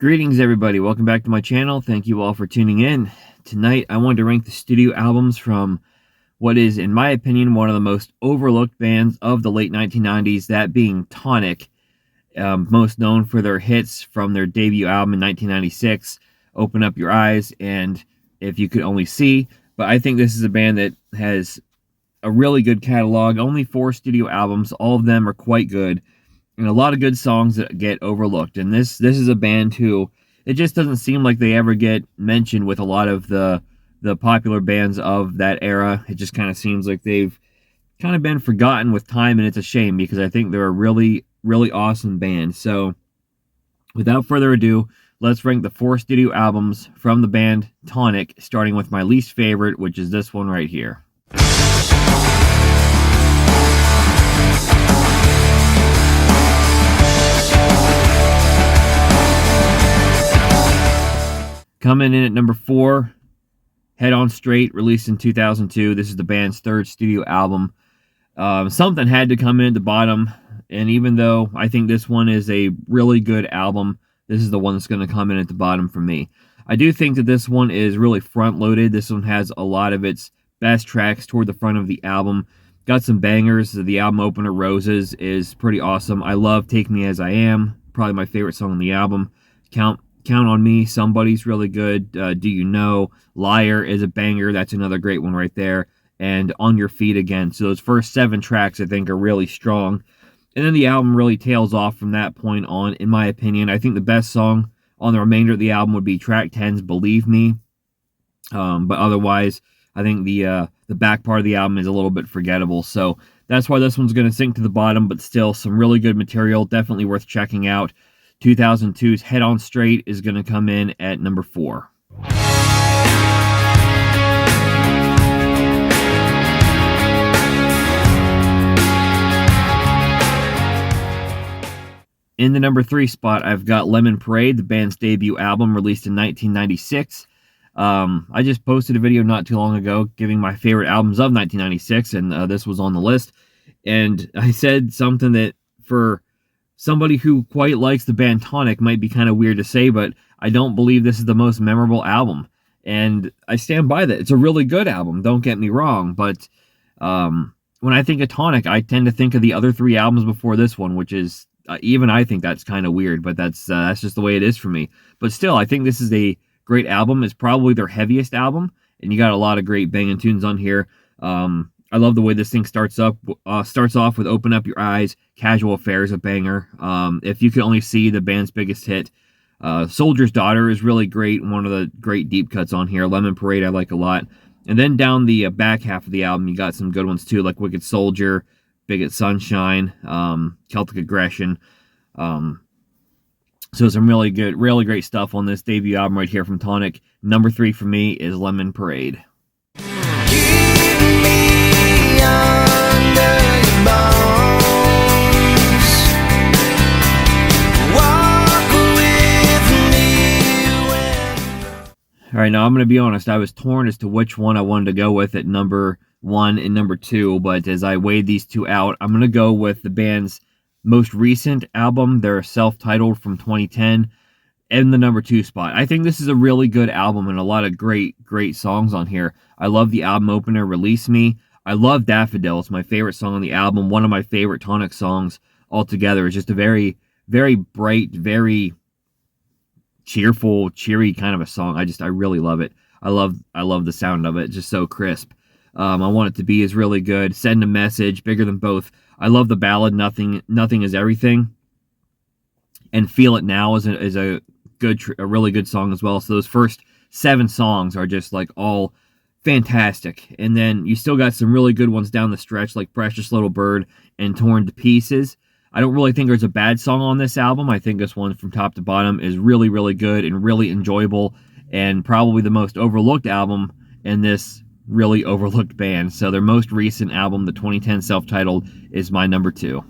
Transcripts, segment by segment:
Greetings everybody, welcome back to my channel. Thank you all for tuning in. Tonight I wanted to rank the studio albums from what is, in my opinion, one of the most overlooked bands of the late 1990s, that being Tonic, most known for their hits from their debut album in 1996, Open Up Your Eyes and If You Could Only See. But I think this is a band that has a really good catalog, only 4 studio albums, all of them are quite good. And a lot of good songs that get overlooked. And this is a band who, it just doesn't seem like they ever get mentioned with a lot of the popular bands of that era. It just kind of seems like they've kind of been forgotten with time, and it's a shame because I think they're a really, really awesome band. So without further ado, let's rank the 4 studio albums from the band Tonic, starting with my least favorite, which is this one right here. Coming in at number 4, Head On Straight, released in 2002. This is the band's 3rd studio album. Something had to come in at the bottom, and even though I think this one is a really good album, this is the one that's going to come in at the bottom for me. I do think that this one is really front-loaded. This one has a lot of its best tracks toward the front of the album. Got some bangers. The album opener, Roses, is pretty awesome. I love Take Me As I Am, probably my favorite song on the album. Count on Me, Somebody's really good. Do You Know? Liar is a banger. That's another great one right there. And On Your Feet Again. So those first 7 tracks, I think, are really strong. And then the album really tails off from that point on, in my opinion. I think the best song on the remainder of the album would be track 10's Believe Me. But otherwise, I think the back part of the album is a little bit forgettable. So that's why this one's going to sink to the bottom, but still some really good material. Definitely worth checking out. 2002's Head On Straight is going to come in at number 4. In the number 3 spot, I've got Lemon Parade, the band's debut album, released in 1996. I just posted a video not too long ago giving my favorite albums of 1996, and this was on the list. And I said something that, for somebody who quite likes the band Tonic, might be kind of weird to say, but I don't believe this is the most memorable album. And I stand by that. It's a really good album, don't get me wrong, but when I think of Tonic, I tend to think of the other 3 albums before this one, which is, even I think that's kind of weird, but that's just the way it is for me. But still, I think this is a great album. It's probably their heaviest album, and you got a lot of great banging tunes on here. I love the way this thing starts off with Open Up Your Eyes, Casual Affairs, a banger. If You Could Only See, the band's biggest hit. Soldier's Daughter is really great, one of the great deep cuts on here. Lemon Parade I like a lot. And then down the back half of the album, you got some good ones too, like Wicked Soldier, Bigot Sunshine, Celtic Aggression. So some really good, really great stuff on this debut album right here from Tonic. Number 3 for me is Lemon Parade. Alright, now I'm going to be honest, I was torn as to which one I wanted to go with at number 1 and number 2, but as I weighed these 2 out, I'm going to go with the band's most recent album, their self-titled from 2010, in the number 2 spot. I think this is a really good album and a lot of great songs on here. I love the album opener, Release Me. I love Daffodil. It's my favorite song on the album, one of my favorite Tonic songs altogether. It's just a very, very bright, very cheerful, cheery kind of a song. I really love it. I love the sound of it. It's just so crisp. I Want It to Be is really good. Send a Message, Bigger Than Both. I love the ballad Nothing Is Everything. And Feel It Now is a really good song as well. So those first 7 songs are just like all fantastic. And then you still got some really good ones down the stretch, like Precious Little Bird and Torn to Pieces. I don't really think there's a bad song on this album. I think this one from top to bottom is really, really good and really enjoyable, and probably the most overlooked album in this really overlooked band. So their most recent album, the 2010 self-titled, is my number 2.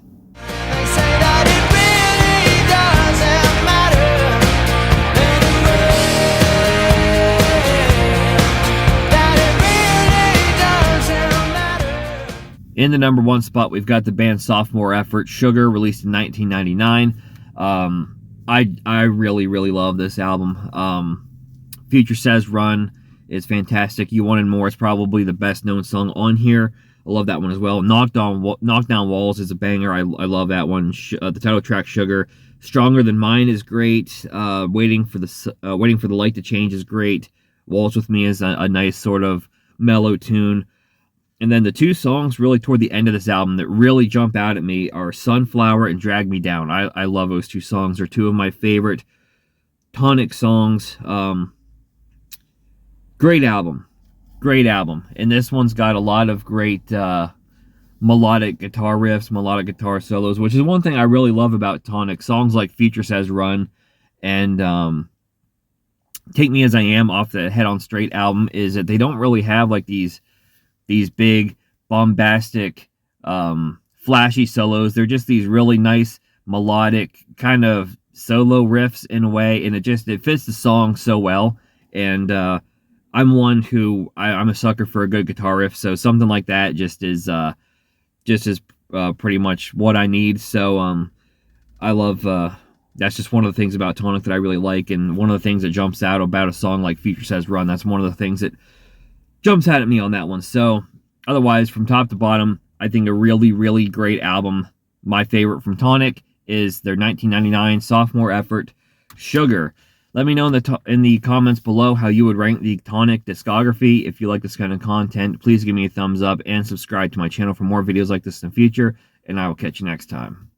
In the number 1 spot, we've got the band's sophomore effort, Sugar, released in 1999. I really really love this album. Future Says Run is fantastic. You Wanted More is probably the best known song on here. I love that one as well. Knock Down Walls is a banger. I love that one. The title track Sugar. Stronger Than Mine is great. Waiting for the Light to Change is great. Walls With Me is a nice sort of mellow tune. And then the two songs really toward the end of this album that really jump out at me are Sunflower and Drag Me Down. I love those two songs. They're two of my favorite Tonic songs. Great album. Great album. And this one's got a lot of great melodic guitar riffs, melodic guitar solos, which is one thing I really love about Tonic. Songs like Future Says Run and Take Me As I Am off the Head On Straight album is that they don't really have like these big, bombastic, flashy solos. They're just these really nice, melodic, kind of solo riffs in a way, and it fits the song so well. And I'm one who I'm a sucker for a good guitar riff, so something like that just is pretty much what I need. So I love that's just one of the things about Tonic that I really like, and one of the things that jumps out about a song like Future Says Run. That's one of the things that jumps out at me on that one. So otherwise, from top to bottom, I think a really, really great album. My favorite from Tonic is their 1999 sophomore effort, Sugar. Let me know in the comments below how you would rank the Tonic discography. If you like this kind of content, please give me a thumbs up and subscribe to my channel for more videos like this in the future, and I will catch you next time.